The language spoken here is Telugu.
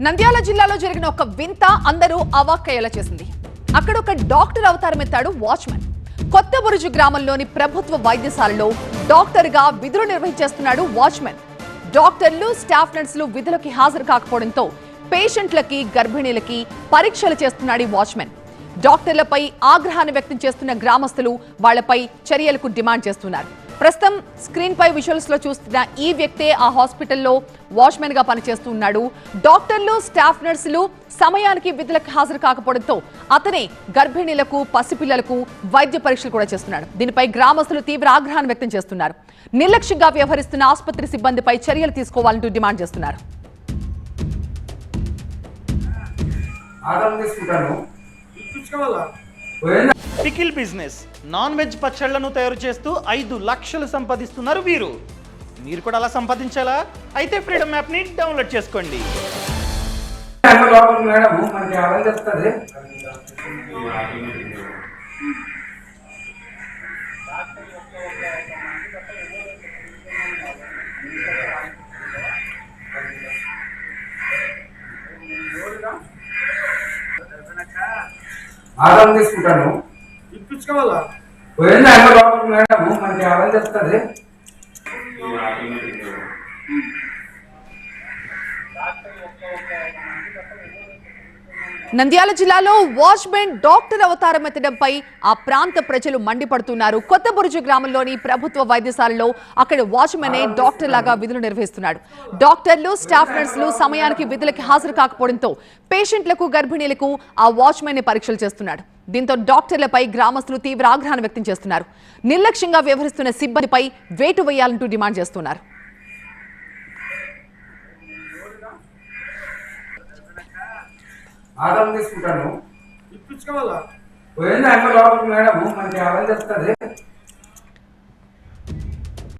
నంద్యాల జిల్లాలో జరిగిన ఒక వింత అందరూ అవాక్కయ్యేలా చేసింది. అక్కడ ఒక డాక్టర్ అవతారం ఎత్తాడు వాచ్మెన్. కొత్తబురుజు గ్రామంలోని ప్రభుత్వ వైద్యశాలలో డాక్టర్ గా విధులు నిర్వహించేస్తున్నాడు వాచ్మెన్. డాక్టర్లు, స్టాఫ్ నర్సులు విధులకి హాజరు కాకపోవడంతో పేషెంట్లకి, గర్భిణీలకి పరీక్షలు చేస్తున్నాడు వాచ్మెన్. డాక్టర్లపై ఆగ్రహాన్ని వ్యక్తం చేస్తున్న గ్రామస్తులు వాళ్లపై చర్యలకు డిమాండ్ చేస్తున్నారు. ప్రస్తుతం స్క్రీన్ పై విజువల్స్ లో చూస్తున్న ఈ వ్యక్తే ఆ హాస్పిటల్లో వాచ్మెన్ గా పనిచేస్తున్నాడు. డాక్టర్లు, స్టాఫ్ నర్సులు సమయానికి విధులకు హాజరు కాకపోవడంతో అతనే గర్భిణీలకు, పసిపిల్లలకు వైద్య పరీక్షలు కూడా చేస్తున్నాడు. దీనిపై గ్రామస్తులు తీవ్ర ఆగ్రహాన్ని వ్యక్తం చేస్తున్నారు. నిర్లక్ష్యంగా వ్యవహరిస్తున్న ఆసుపత్రి సిబ్బందిపై చర్యలు తీసుకోవాలంటూ డిమాండ్ చేస్తున్నారు. పికిల్ బిజినెస్ నాన్ వెజ్ పచ్చళ్లను తయారు చేస్తూ 5 లక్షలు సంపాదిస్తున్నారు వీరు. మీరు కూడా అలా సంపాదించాలా? అయితే ఫ్రీడమ్ యాప్ ని డౌన్లోడ్ చేసుకోండి. ఆదాయం తీసుకుంటాను ఇప్పించుకోవాలా పోయింది అమ్మ లోపలికి మేడం మనకి ఆదాయం చెప్తుంది. నంద్యాల జిల్లాలో వాచ్మెన్ డాక్టర్ అవతారం ఎత్తడంపై ఆ ప్రాంత ప్రజలు మండిపడుతున్నారు. కొత్తబురుజు గ్రామంలోని ప్రభుత్వ వైద్యశాలలో అక్కడ వాచ్మెనే డాక్టర్ లాగా విధులు నిర్వహిస్తున్నాడు. డాక్టర్లు, స్టాఫ్ నర్సులు సమయానికి విధులకి హాజరు కాకపోవడంతో పేషెంట్లకు, గర్భిణీలకు ఆ వాచ్మెన్ పరీక్షలు చేస్తున్నాడు. దీంతో డాక్టర్లపై గ్రామస్తులు తీవ్ర ఆగ్రహాన్ని వ్యక్తం చేస్తున్నారు. నిర్లక్ష్యంగా వ్యవహరిస్తున్న సిబ్బందిపై వేటు వేయాలంటూ డిమాండ్ చేస్తున్నారు. ఆదాయం తీసుకుంటాను ఇప్పించుకోవాలా పోయింది అమ్మ లోపలికి మేడం మనకి ఆదాయం చెప్తుంది.